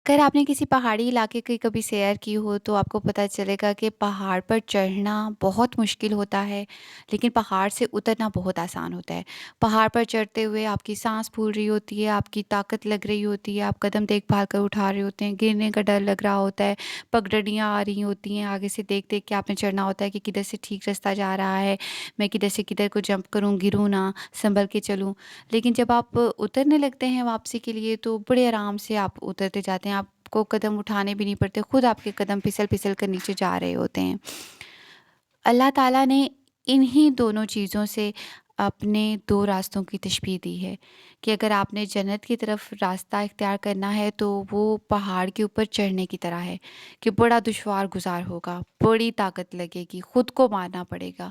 اگر آپ نے کسی پہاڑی علاقے کی کبھی سیر کی ہو تو آپ کو پتہ چلے گا کہ پہاڑ پر چڑھنا بہت مشکل ہوتا ہے، لیکن پہاڑ سے اترنا بہت آسان ہوتا ہے۔ پہاڑ پر چڑھتے ہوئے آپ کی سانس پھول رہی ہوتی ہے، آپ کی طاقت لگ رہی ہوتی ہے، آپ قدم دیکھ بھال کر اٹھا رہے ہوتے ہیں، گرنے کا ڈر لگ رہا ہوتا ہے، پگڈنڈیاں آ رہی ہوتی ہیں، آگے سے دیکھ دیکھ کے آپ نے چڑھنا ہوتا ہے کہ کدھر سے ٹھیک رستہ جا رہا ہے، میں کدھر سے کدھر کو جمپ کروں، گروں نہ، سنبھل کے چلوں۔ لیکن جب آپ اترنے لگتے ہیں واپسی کے لیے تو بڑے آرام سے آپ اترتے جاتے ہیں، آپ کو قدم اٹھانے بھی نہیں پڑتے، خود آپ کے قدم پھسل پھسل کر نیچے جا رہے ہوتے ہیں۔ اللہ تعالیٰ نے انہی دونوں چیزوں سے اپنے دو راستوں کی تشبیہ دی ہے کہ اگر آپ نے جنت کی طرف راستہ اختیار کرنا ہے تو وہ پہاڑ کے اوپر چڑھنے کی طرح ہے کہ بڑا دشوار گزار ہوگا، بڑی طاقت لگے گی، خود کو مارنا پڑے گا۔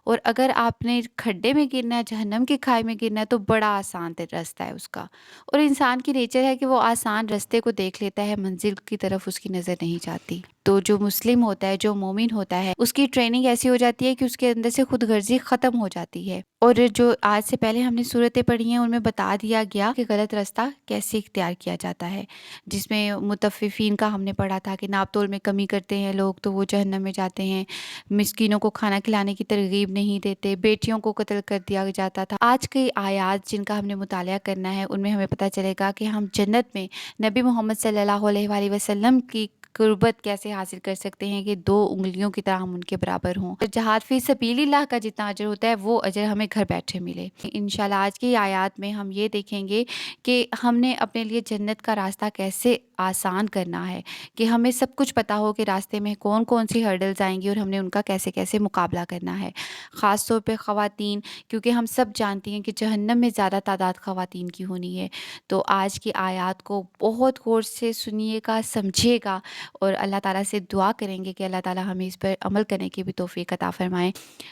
اور اگر آپ نے کھڈے میں گرنا ہے، جہنم کی کھائی میں گرنا ہے تو بڑا آسان راستہ ہے اس کا۔ اور انسان کی نیچر ہے کہ وہ آسان راستے کو دیکھ لیتا ہے، منزل کی طرف اس کی نظر نہیں جاتی۔ تو جو مسلم ہوتا ہے، جو مومن ہوتا ہے، اس کی ٹریننگ ایسی ہو جاتی ہے کہ اس کے اندر سے خود غرضی ختم ہو جاتی ہے۔ اور جو آج سے پہلے ہم نے صورتیں پڑھی ہیں ان میں بتا دیا گیا کہ غلط راستہ کیسے اختیار کیا جاتا ہے، جس میں متففین کا ہم نے پڑھا تھا کہ ناپ تول میں کمی کرتے ہیں لوگ تو وہ جہنم میں جاتے ہیں، مسکینوں کو کھانا کھلانے کی ترغیب نہیں دیتے، بیٹیوں کو قتل کر دیا جاتا تھا۔ آج کی آیات جن کا ہم نے مطالعہ کرنا ہے ان میں ہمیں پتہ چلے گا کہ ہم جنت میں نبی محمد صلی اللہ علیہ وآلہ وسلم کی قربت کیسے حاصل کر سکتے ہیں کہ 2 انگلیوں کی طرح ہم ان کے برابر ہوں۔ جہاد فی سبیل اللہ کا جتنا اجر ہوتا ہے وہ اجر ہمیں گھر بیٹھے ملے۔ انشاءاللہ آج کی آیات میں ہم یہ دیکھیں گے کہ ہم نے اپنے لیے جنت کا راستہ کیسے آسان کرنا ہے، کہ ہمیں سب کچھ پتا ہو کہ راستے میں کون کون سی ہرڈلز آئیں گی اور ہم نے ان کا کیسے کیسے مقابلہ کرنا ہے۔ خاص طور پہ خواتین، کیونکہ ہم سب جانتی ہیں کہ جہنم میں زیادہ تعداد خواتین کی ہونی ہے۔ تو آج کی آیات کو بہت غور سے سنیے گا، سمجھیے گا اور اللہ تعالیٰ سے دعا کریں گے کہ اللہ تعالیٰ ہمیں اس پر عمل کرنے کی بھی توفیق عطا فرمائیں۔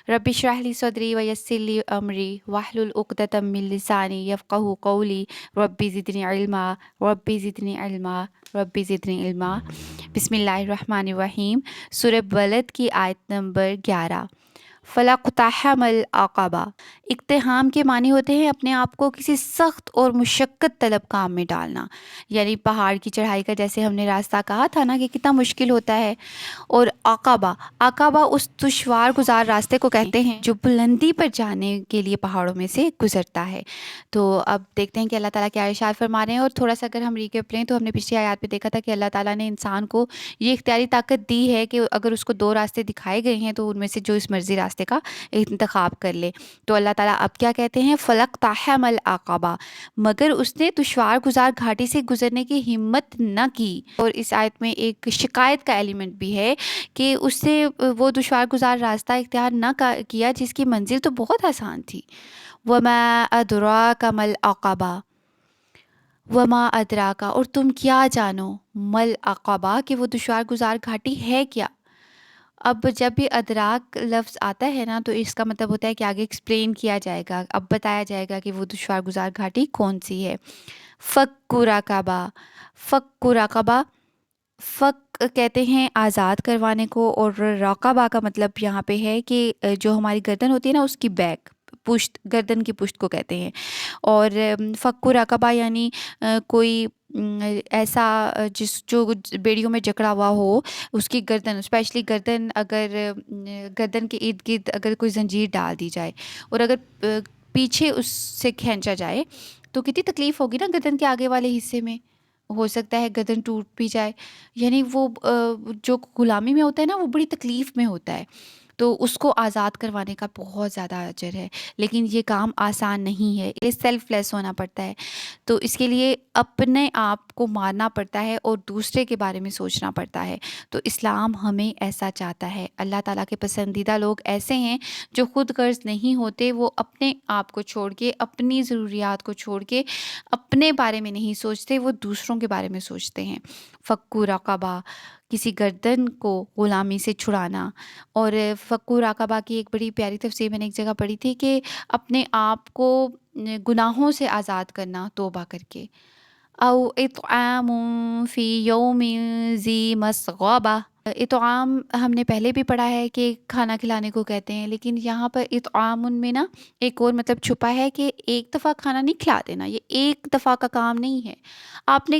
رب اشرح لی صدری ویسر لی امری واحلل عقدۃ من لسانی یفقہوا قولی رب زدنی علما رب زدنی علما رب زدنی علما۔ بسم اللہ الرحمن الرحیم۔ سورہ بلد کی آیت نمبر 11۔ فَلَاقْتَحَمَ الْعَقَبَةَ۔ اقتحام کے معنی ہوتے ہیں اپنے آپ کو کسی سخت اور مشقت طلب کام میں ڈالنا، یعنی پہاڑ کی چڑھائی کا جیسے ہم نے راستہ کہا تھا نا کہ کتنا مشکل ہوتا ہے۔ اور عقبہ، عقبہ اس دشوار گزار راستے کو کہتے ہیں جو بلندی پر جانے کے لیے پہاڑوں میں سے گزرتا ہے۔ تو اب دیکھتے ہیں کہ اللہ تعالیٰ کیا ارشاد فرما رہے ہیں، اور تھوڑا سا اگر ہم ریکیپ لیں تو ہم نے پچھلی آیات میں دیکھا تھا کہ اللہ تعالیٰ نے انسان کو یہ اختیاری طاقت دی ہے کہ اگر اس کو 2 راستے دکھائے گئے ہیں تو ان میں سے جو اس مرضی راستے کا انتخاب کر لے۔ تو اللہ تعالیٰ اب کیا کہتے ہیں، فَلَاقْتَحَمَ الْعَقَبَةَ، مگر اس نے دشوار گزار گھاٹی سے گزرنے کی ہمت نہ کی۔ اور اس آیت میں ایک شکایت کا ایلیمنٹ بھی ہے کہ اس سے وہ دشوار گزار راستہ اختیار نہ کیا جس کی منزل تو بہت آسان تھی۔ وَمَا أَدْرَاكَ مَا الْعَقَبَةُ، وما ادراکا، اور تم کیا جانو، مل عقبہ، کہ وہ دشوار گزار گھاٹی ہے کیا۔ اب جب بھی ادراک لفظ آتا ہے نا تو اس کا مطلب ہوتا ہے کہ آگے ایکسپلین کیا جائے گا، اب بتایا جائے گا کہ وہ دشوار گزار گھاٹی کون سی ہے۔ فک رقبہ، فک رقبہ، فک کہتے ہیں آزاد کروانے کو، اور رقبہ کا مطلب یہاں پہ ہے کہ جو ہماری گردن ہوتی ہے نا اس کی بیک، پشت، گردن کی پشت کو کہتے ہیں۔ اور فک رقبہ یعنی کوئی ایسا جو بیڑیوں میں جکڑا ہوا ہو، اس کی گردن، اسپیشلی گردن، اگر گردن کے ارد گرد اگر کوئی زنجیر ڈال دی جائے اور اگر پیچھے اس سے کھینچا جائے تو کتنی تکلیف ہوگی نا گردن کے آگے والے حصے میں، ہو سکتا ہے گردن ٹوٹ بھی جائے، یعنی وہ جو غلامی میں ہوتا ہے نا وہ بڑی تکلیف میں ہوتا ہے۔ تو اس کو آزاد کروانے کا بہت زیادہ اجر ہے، لیکن یہ کام آسان نہیں ہے، یہ سیلف لیس ہونا پڑتا ہے۔ تو اس کے لیے اپنے آپ کو مارنا پڑتا ہے اور دوسرے کے بارے میں سوچنا پڑتا ہے۔ تو اسلام ہمیں ایسا چاہتا ہے۔ اللہ تعالیٰ کے پسندیدہ لوگ ایسے ہیں جو خود غرض نہیں ہوتے، وہ اپنے آپ کو چھوڑ کے، اپنی ضروریات کو چھوڑ کے اپنے بارے میں نہیں سوچتے، وہ دوسروں کے بارے میں سوچتے ہیں۔ فکو رقبہ، کسی گردن کو غلامی سے چھڑانا۔ اور فکو رقبہ کی ایک بڑی پیاری تفسیر میں نے ایک جگہ پڑھی تھی کہ اپنے آپ کو گناہوں سے آزاد کرنا توبہ کر کے۔ او اطعام فی یوم ذی مسغبہ، اطعام ہم نے پہلے بھی پڑھا ہے کہ کھانا کھلانے کو کہتے ہیں، لیکن یہاں پر اطعام میں نا ایک اور مطلب چھپا ہے کہ ایک دفعہ کھانا نہیں کھلا دینا، یہ ایک دفعہ کا کام نہیں ہے۔ آپ نے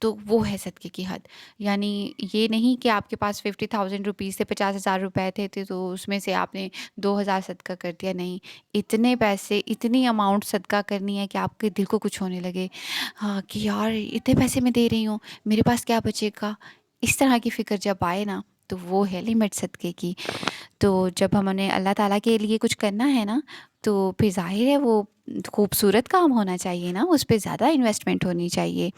تو وہ ہے صدقے کی حد. یعنی یہ نہیں کہ آپ کے پاس 50,000 روپیز تھے، 50,000 روپے تھے تو اس میں سے آپ نے 2,000 صدقہ کر دیا. نہیں، اتنے پیسے، اتنی اماؤنٹ صدقہ کرنی ہے کہ آپ کے دل کو کچھ ہونے لگے، ہاں کہ یار اتنے پیسے میں دے رہی ہوں، میرے پاس کیا بچے گا. اس طرح کی فکر جب آئے نا تو وہ ہے لمٹ صدقے کی. تو جب ہم نے اللہ تعالیٰ کے لیے کچھ کرنا ہے نا تو پھر ظاہر ہے وہ خوبصورت کام ہونا چاہیے نا، اس پہ زیادہ انویسٹمنٹ ہونی چاہیے.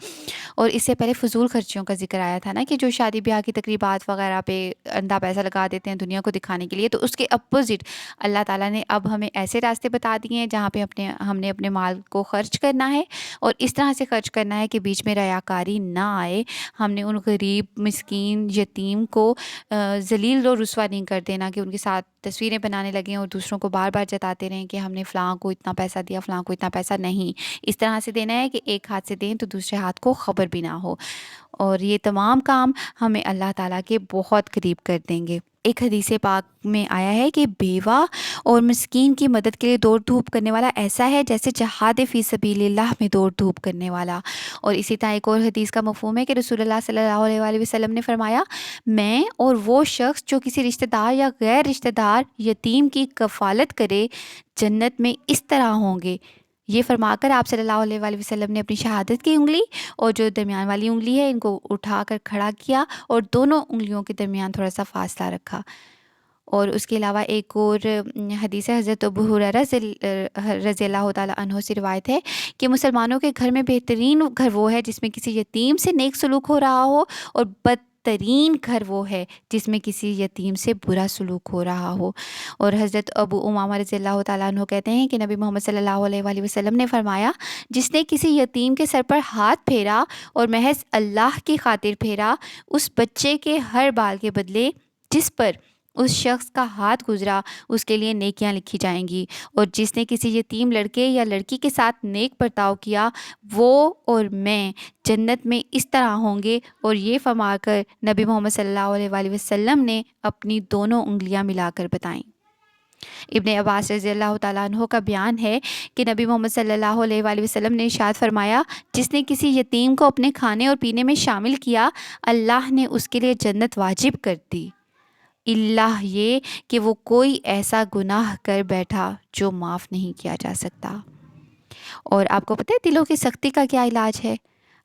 اور اس سے پہلے فضول خرچیوں کا ذکر آیا تھا نا کہ جو شادی بیاہ کی تقریبات وغیرہ پہ اندھا پیسہ لگا دیتے ہیں دنیا کو دکھانے کے لیے، تو اس کے اپوزٹ اللہ تعالیٰ نے اب ہمیں ایسے راستے بتا دیے ہیں جہاں پہ ہم نے اپنے مال کو خرچ کرنا ہے، اور اس طرح سے خرچ کرنا ہے کہ بیچ میں ریاکاری نہ آئے. ہم نے ان غریب، مسکین، یتیم کو ذلیل و رسوا نہیں کر دینا کہ ان کے ساتھ تصویریں بنانے لگیں اور دوسروں کو بار بار جتاتے رہیں کہ ہم نے فلاں کو اتنا پیسہ دیا، فلاں کو اتنا پیسہ. نہیں، اس طرح سے دینا ہے کہ ایک ہاتھ سے دیں تو دوسرے ہاتھ کو خبر بھی نہ ہو. اور یہ تمام کام ہمیں اللہ تعالیٰ کے بہت قریب کر دیں گے. ایک حدیث پاک میں آیا ہے کہ بیوہ اور مسکین کی مدد کے لیے دوڑ دھوپ کرنے والا ایسا ہے جیسے جہاد فی سبیل اللہ میں دوڑ دھوپ کرنے والا. اور اسی طرح ایک اور حدیث کا مفہوم ہے کہ رسول اللہ صلی اللہ علیہ وآلہ وسلم نے فرمایا، میں اور وہ شخص جو کسی رشتہ دار یا غیر رشتہ دار یتیم کی کفالت کرے جنت میں اس طرح ہوں گے. یہ فرما کر آپ صلی اللہ علیہ وآلہ وسلم نے اپنی شہادت کی انگلی اور جو درمیان والی انگلی ہے ان کو اٹھا کر کھڑا کیا اور دونوں انگلیوں کے درمیان تھوڑا سا فاصلہ رکھا. اور اس کے علاوہ ایک اور حدیث ہے، حضرت ابو ہریرہ رضی اللہ تعالیٰ عنہ سے روایت ہے کہ مسلمانوں کے گھر میں بہترین گھر وہ ہے جس میں کسی یتیم سے نیک سلوک ہو رہا ہو، اور بدترین گھر وہ ہے جس میں کسی یتیم سے برا سلوک ہو رہا ہو. اور حضرت ابو امامہ رضی اللہ تعالیٰ عنہ کہتے ہیں کہ نبی محمد صلی اللہ علیہ وآلہ وسلم نے فرمایا، جس نے کسی یتیم کے سر پر ہاتھ پھیرا اور محض اللہ کی خاطر پھیرا، اس بچے کے ہر بال کے بدلے جس پر اس شخص کا ہاتھ گزرا اس کے لیے نیکیاں لکھی جائیں گی. اور جس نے کسی یتیم لڑکے یا لڑکی کے ساتھ نیک برتاؤ کیا، وہ اور میں جنت میں اس طرح ہوں گے. اور یہ فرما کر نبی محمد صلی اللہ علیہ وآلہ وسلم نے اپنی دونوں انگلیاں ملا کر بتائیں. ابن عباس رضی اللہ تعالیٰ عنہ کا بیان ہے کہ نبی محمد صلی اللہ علیہ وآلہ وسلم نے ارشاد فرمایا، جس نے کسی یتیم کو اپنے کھانے اور پینے میں شامل کیا، اللہ نے اس کے لیے جنت واجب کر دی، اللہ یہ کہ وہ کوئی ایسا گناہ کر بیٹھا جو معاف نہیں کیا جا سکتا. اور آپ کو پتہ ہے دلوں کی سختی کا کیا علاج ہے؟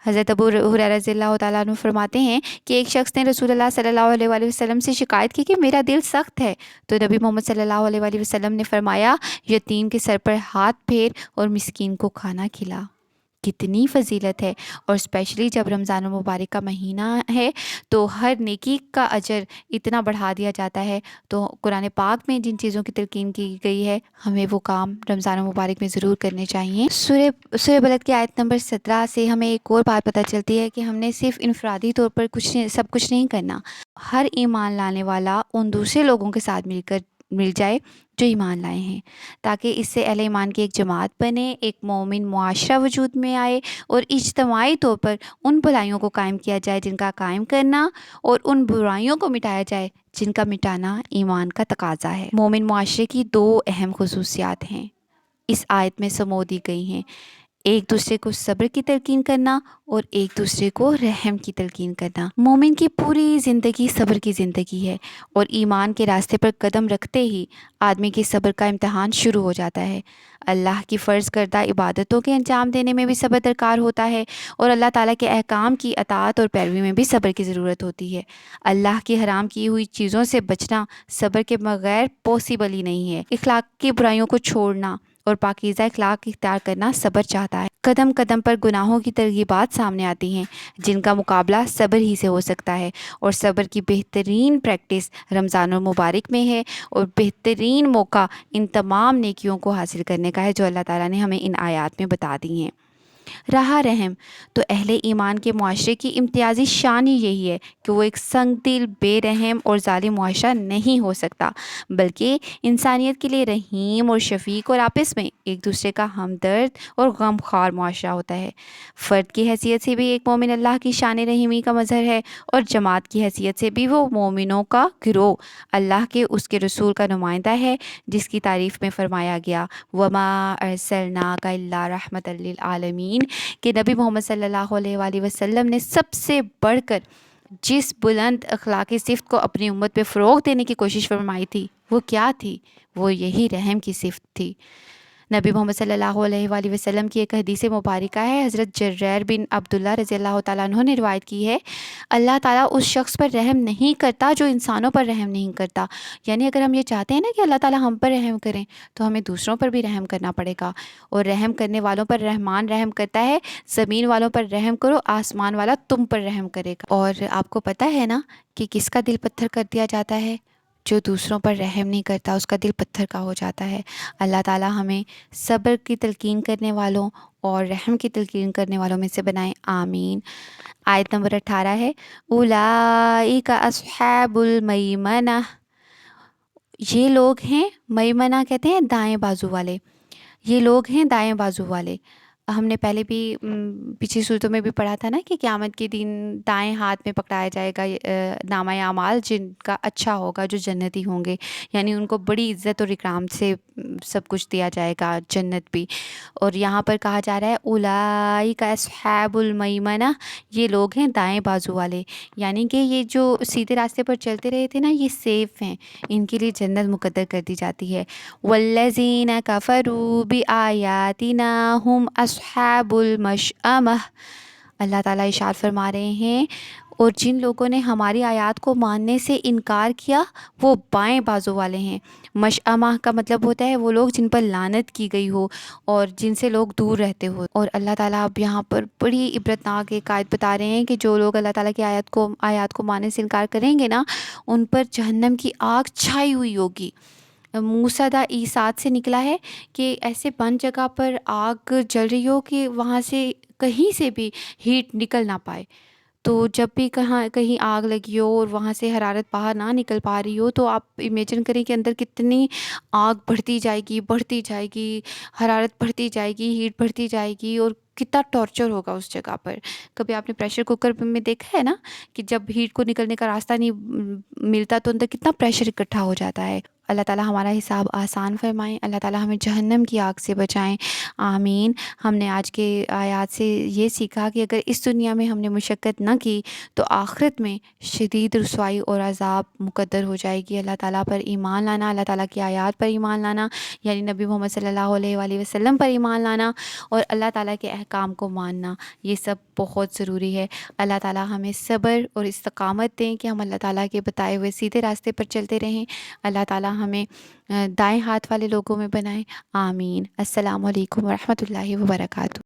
حضرت ابو ہریرہ رضی اللہ تعالیٰ عنہ فرماتے ہیں کہ ایک شخص نے رسول اللہ صلی اللہ علیہ وآلہ وسلم سے شکایت کی کہ میرا دل سخت ہے. تو نبی محمد صلی اللہ علیہ وآلہ وسلم نے فرمایا، یتیم کے سر پر ہاتھ پھیر اور مسکین کو کھانا کھلا. کتنی فضیلت ہے. اور اسپیشلی جب رمضان المبارک کا مہینہ ہے تو ہر نیکی کا اجر اتنا بڑھا دیا جاتا ہے. تو قرآن پاک میں جن چیزوں کی تلقین کی گئی ہے ہمیں وہ کام رمضان المبارک میں ضرور کرنے چاہیے. سورہ بلد کی آیت نمبر 17 سے ہمیں ایک اور بات پتہ چلتی ہے کہ ہم نے صرف انفرادی طور پر سب کچھ نہیں کرنا. ہر ایمان لانے والا ان دوسرے لوگوں کے ساتھ مل جائے جو ایمان لائے ہیں، تاکہ اس سے اہل ایمان کی ایک جماعت بنے، ایک مومن معاشرہ وجود میں آئے، اور اجتماعی طور پر ان بھلائیوں کو قائم کیا جائے جن کا قائم کرنا، اور ان برائیوں کو مٹایا جائے جن کا مٹانا ایمان کا تقاضا ہے. مومن معاشرے کی دو اہم خصوصیات ہیں اس آیت میں سمو دی گئی ہیں، ایک دوسرے کو صبر کی تلقین کرنا اور ایک دوسرے کو رحم کی تلقین کرنا. مومن کی پوری زندگی صبر کی زندگی ہے، اور ایمان کے راستے پر قدم رکھتے ہی آدمی کے صبر کا امتحان شروع ہو جاتا ہے. اللہ کی فرض کردہ عبادتوں کے انجام دینے میں بھی صبر درکار ہوتا ہے، اور اللہ تعالیٰ کے احکام کی اطاعت اور پیروی میں بھی صبر کی ضرورت ہوتی ہے. اللہ کی حرام کی ہوئی چیزوں سے بچنا صبر کے بغیر پاسبل ہی نہیں ہے. اخلاق کی برائیوں کو چھوڑنا اور پاکیزہ اخلاق اختیار کرنا صبر چاہتا ہے. قدم قدم پر گناہوں کی ترغیبات سامنے آتی ہیں جن کا مقابلہ صبر ہی سے ہو سکتا ہے، اور صبر کی بہترین پریکٹس رمضان المبارک میں ہے، اور بہترین موقع ان تمام نیکیوں کو حاصل کرنے کا ہے جو اللہ تعالیٰ نے ہمیں ان آیات میں بتا دی ہیں. رہا رحم، تو اہل ایمان کے معاشرے کی امتیازی شان ہی یہی ہے کہ وہ ایک سنگ دل، بے رحم اور ظالم معاشرہ نہیں ہو سکتا، بلکہ انسانیت کے لیے رحیم اور شفیق اور آپس میں ایک دوسرے کا ہمدرد اور غم خوار معاشرہ ہوتا ہے. فرد کی حیثیت سے بھی ایک مومن اللہ کی شان رحیمی کا مظہر ہے، اور جماعت کی حیثیت سے بھی وہ مومنوں کا گروہ اللہ کے اس کے رسول کا نمائندہ ہے، جس کی تعریف میں فرمایا گیا، وَمَا أَرْسَلْنَاكَ إِلَّا رَحْمَةً لِلْعَالَمِينَ. آمین کہ نبی محمد صلی اللہ علیہ وآلہ وسلم نے سب سے بڑھ کر جس بلند اخلاقی صفت کو اپنی امت پہ فروغ دینے کی کوشش فرمائی تھی وہ کیا تھی؟ وہ یہی رحم کی صفت تھی۔ نبی محمد صلی اللہ علیہ وآلہ وسلم کی ایک حدیث مبارکہ ہے، حضرت جریر بن عبداللہ رضی اللہ تعالیٰ عنہ نے روایت کی ہے، اللہ تعالیٰ اس شخص پر رحم نہیں کرتا جو انسانوں پر رحم نہیں کرتا۔ یعنی اگر ہم یہ چاہتے ہیں نا کہ اللہ تعالیٰ ہم پر رحم کریں تو ہمیں دوسروں پر بھی رحم کرنا پڑے گا، اور رحم کرنے والوں پر رحمان رحم کرتا ہے، زمین والوں پر رحم کرو، آسمان والا تم پر رحم کرے گا۔ اور آپ کو پتہ ہے نا کہ کس کا دل پتھر کر دیا جاتا ہے؟ جو دوسروں پر رحم نہیں کرتا اس کا دل پتھر کا ہو جاتا ہے۔ اللہ تعالیٰ ہمیں صبر کی تلقین کرنے والوں اور رحم کی تلقین کرنے والوں میں سے بنائیں، آمین۔ آیت نمبر 18 ہے، اولئک اصحاب المیمنہ، یہ لوگ ہیں، میمنہ کہتے ہیں دائیں بازو والے، یہ لوگ ہیں دائیں بازو والے۔ ہم نے پہلے بھی پچھلی صورتوں میں بھی پڑھا تھا نا کہ قیامت کے دن دائیں ہاتھ میں پکڑایا جائے گا نامہ اعمال جن کا اچھا ہوگا، جو جنتی ہوں گے، یعنی ان کو بڑی عزت اور اکرام سے سب کچھ دیا جائے گا، جنت بھی۔ اور یہاں پر کہا جا رہا ہے اولئک اصحاب المیمنہ، یہ لوگ ہیں دائیں بازو والے، یعنی کہ یہ جو سیدھے راستے پر چلتے رہے تھے نا، یہ سیف ہیں، ان کے لیے جنت مقدر کر دی جاتی ہے۔ والذین کفروا بآیاتنا ہم اصحاب المشأمہ، اللہ تعالیٰ ارشاد فرما رہے ہیں، اور جن لوگوں نے ہماری آیات کو ماننے سے انکار کیا وہ بائیں بازو والے ہیں۔ مشأمہ کا مطلب ہوتا ہے وہ لوگ جن پر لعنت کی گئی ہو اور جن سے لوگ دور رہتے ہو۔ اور اللہ تعالیٰ اب یہاں پر بڑی عبرتناک ایک آیت بتا رہے ہیں کہ جو لوگ اللہ تعالیٰ کی آیات کو ماننے سے انکار کریں گے نا، ان پر جہنم کی آگ چھائی ہوئی ہوگی۔ موسیٰ ایساد سے نکلا ہے کہ ایسے بند جگہ پر آگ جل رہی ہو کہ وہاں سے کہیں سے بھی ہیٹ نکل نہ پائے، تو جب بھی کہیں آگ لگی ہو اور وہاں سے حرارت باہر نہ نکل پا رہی ہو تو آپ امیجن کریں کہ اندر کتنی آگ بڑھتی جائے گی، حرارت بڑھتی جائے گی، ہیٹ بڑھتی جائے گی، اور کتنا ٹارچر ہوگا اس جگہ پر۔ کبھی آپ نے پریشر کوکر میں دیکھا ہے نا کہ جب ہیٹ کو نکلنے کا راستہ نہیں ملتا تو اندر کتنا پریشر اکٹھا ہو جاتا ہے۔ اللہ تعالیٰ ہمارا حساب آسان فرمائیں، اللہ تعالیٰ ہمیں جہنم کی آگ سے بچائیں، آمین۔ ہم نے آج کے آیات سے یہ سیکھا کہ اگر اس دنیا میں ہم نے مشقت نہ کی تو آخرت میں شدید رسوائی اور عذاب مقدر ہو جائے گی۔ اللہ تعالیٰ پر ایمان لانا، اللہ تعالیٰ کی آیات پر ایمان لانا، یعنی نبی محمد صلی اللہ علیہ وآلہ وسلم پر ایمان لانا اور اللہ تعالیٰ کے احکام کو ماننا، یہ سب بہت ضروری ہے۔ اللہ تعالیٰ ہمیں صبر اور استقامت دیں کہ ہم اللہ تعالیٰ کے بتائے ہوئے سیدھے راستے پر چلتے رہیں۔ اللہ تعالیٰ ہمیں دائیں ہاتھ والے لوگوں میں بنائیں، آمین۔ السلام علیکم ورحمۃ اللہ وبرکاتہ۔